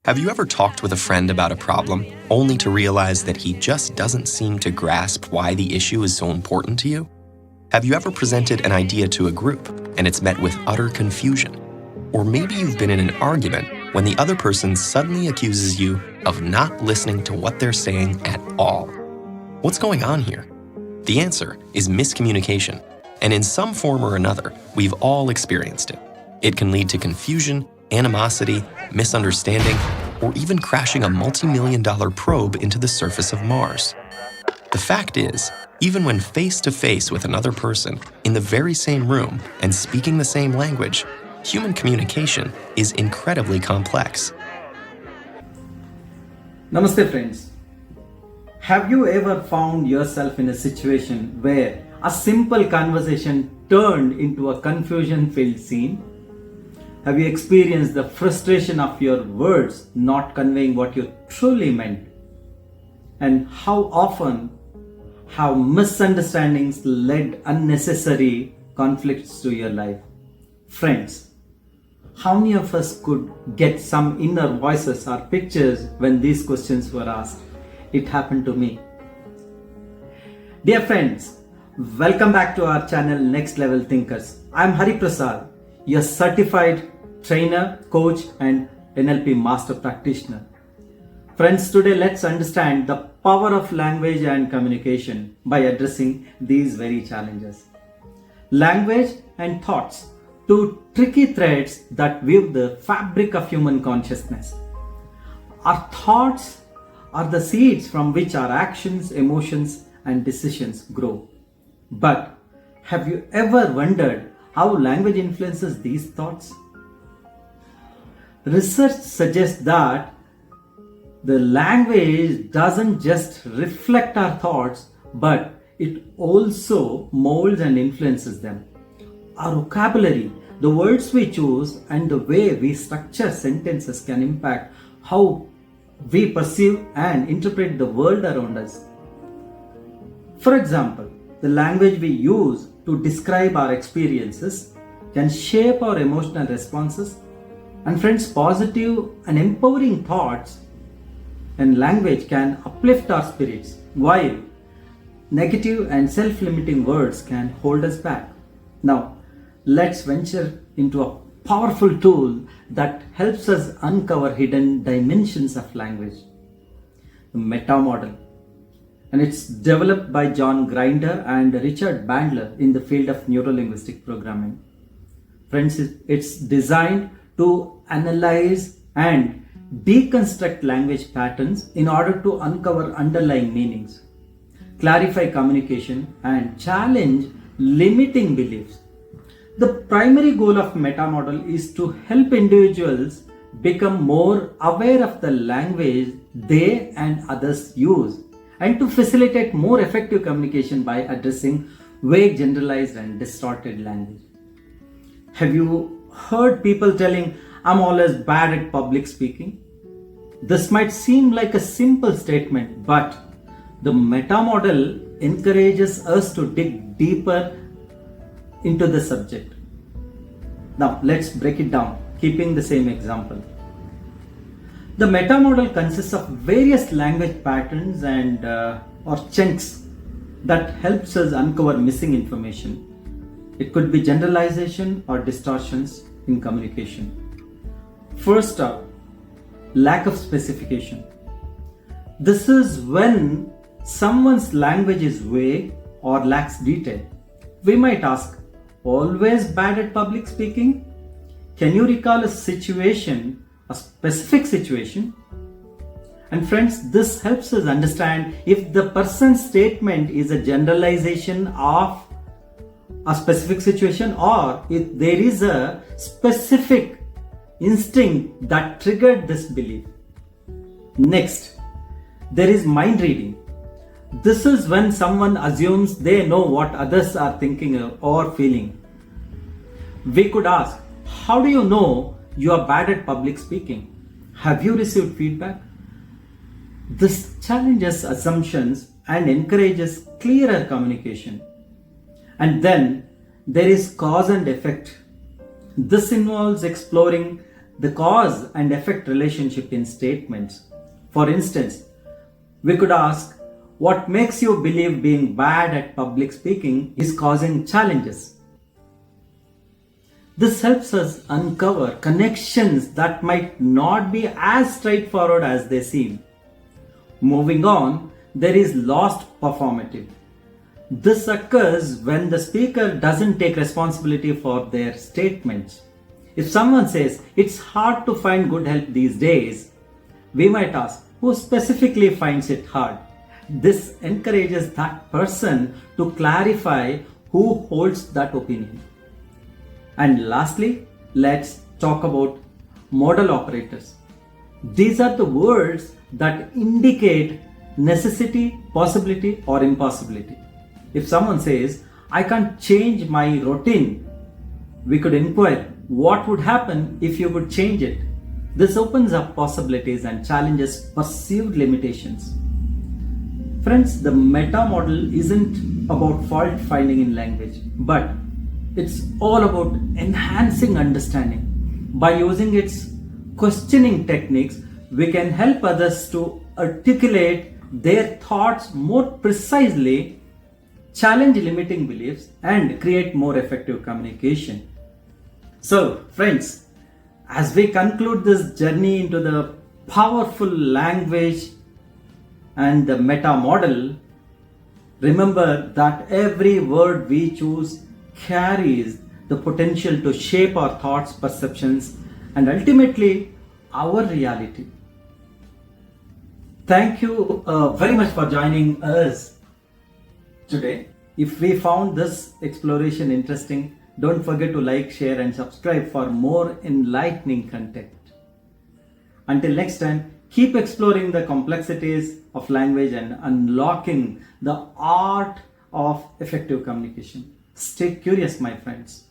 Have you ever talked with a friend about a problem, only to realize that he just doesn't seem to grasp why the issue is so important to you? Have you ever presented an idea to a group, and it's met with utter confusion? Or maybe you've been in an argument when the other person suddenly accuses you of not listening to what they're saying at all. What's going on here? The answer is miscommunication, and in some form or another, we've all experienced it. It can lead to confusion, animosity, misunderstanding, or even crashing a multi-million-dollar probe into the surface of Mars. The fact is, even when face-to-face with another person, in the very same room and speaking the same language, human communication is incredibly complex. Namaste friends. Have you ever found yourself in a situation where a simple conversation turned into a confusion-filled scene? Have you experienced the frustration of your words not conveying what you truly meant? And how often have misunderstandings led unnecessary conflicts to your life? Friends, how many of us could get some inner voices or pictures when these questions were asked? It happened to me. Dear friends, welcome back to our channel Next Level Thinkers. I am Hari Prasad, your certified trainer, coach and NLP master practitioner. Friends, today let's understand the power of language and communication by addressing these very challenges. Language and thoughts, two tricky threads that weave the fabric of human consciousness. Our thoughts are the seeds from which our actions, emotions and decisions grow. But have you ever wondered how language influences these thoughts? Research suggests that the language doesn't just reflect our thoughts, but it also molds and influences them. Our vocabulary, the words we choose, and the way we structure sentences can impact how we perceive and interpret the world around us. For example, the language we use to describe our experiences can shape our emotional responses. And friends, positive and empowering thoughts and language can uplift our spirits, while negative and self-limiting words can hold us back. Now, let's venture into a powerful tool that helps us uncover hidden dimensions of language, the Meta Model. And it's developed by John Grinder and Richard Bandler in the field of neuro-linguistic programming. Friends, it's designed to analyze and deconstruct language patterns in order to uncover underlying meanings, clarify communication, and challenge limiting beliefs. The primary goal of Meta Model is to help individuals become more aware of the language they and others use, and to facilitate more effective communication by addressing vague, generalized, and distorted language. Have you heard people telling, "I'm always bad at public speaking"? This might seem like a simple statement, but the Meta Model encourages us to dig deeper into the subject. Now, let's break it down, keeping the same example. The Meta Model consists of various language patterns and or chunks that helps us uncover missing information. It could be generalization or distortions in communication. First up, lack of specification. This is when someone's language is vague or lacks detail. We might ask, "Always bad at public speaking? Can you recall a situation, a specific situation?" And friends, this helps us understand if the person's statement is a generalization of a specific situation, or if there is a specific instinct that triggered this belief. Next, there is mind reading. This is when someone assumes they know what others are thinking or feeling. We could ask, "How do you know you are bad at public speaking? Have you received feedback?" This challenges assumptions and encourages clearer communication. And then there is cause and effect. This involves exploring the cause and effect relationship in statements. For instance, we could ask, what makes you believe being bad at public speaking is causing challenges? This helps us uncover connections that might not be as straightforward as they seem. Moving on, there is lost performative. This occurs when the speaker doesn't take responsibility for their statements. If someone says, it's hard to find good help these days, we might ask, who specifically finds it hard? This encourages that person to clarify who holds that opinion. And lastly, let's talk about modal operators. These are the words that indicate necessity, possibility, or impossibility. If someone says, I can't change my routine, we could inquire, what would happen if you could change it? This opens up possibilities and challenges perceived limitations. Friends, the meta model isn't about fault finding in language, but it's all about enhancing understanding. By using its questioning techniques, we can help others to articulate their thoughts more precisely, challenge limiting beliefs, and create more effective communication. So, friends, as we conclude this journey into the powerful language and the meta model, remember that every word we choose carries the potential to shape our thoughts, perceptions, and ultimately our reality. Thank you very much for joining us today. If we found this exploration interesting, don't forget to like, share, and subscribe for more enlightening content. Until next time, keep exploring the complexities of language and unlocking the art of effective communication. Stay curious, my friends.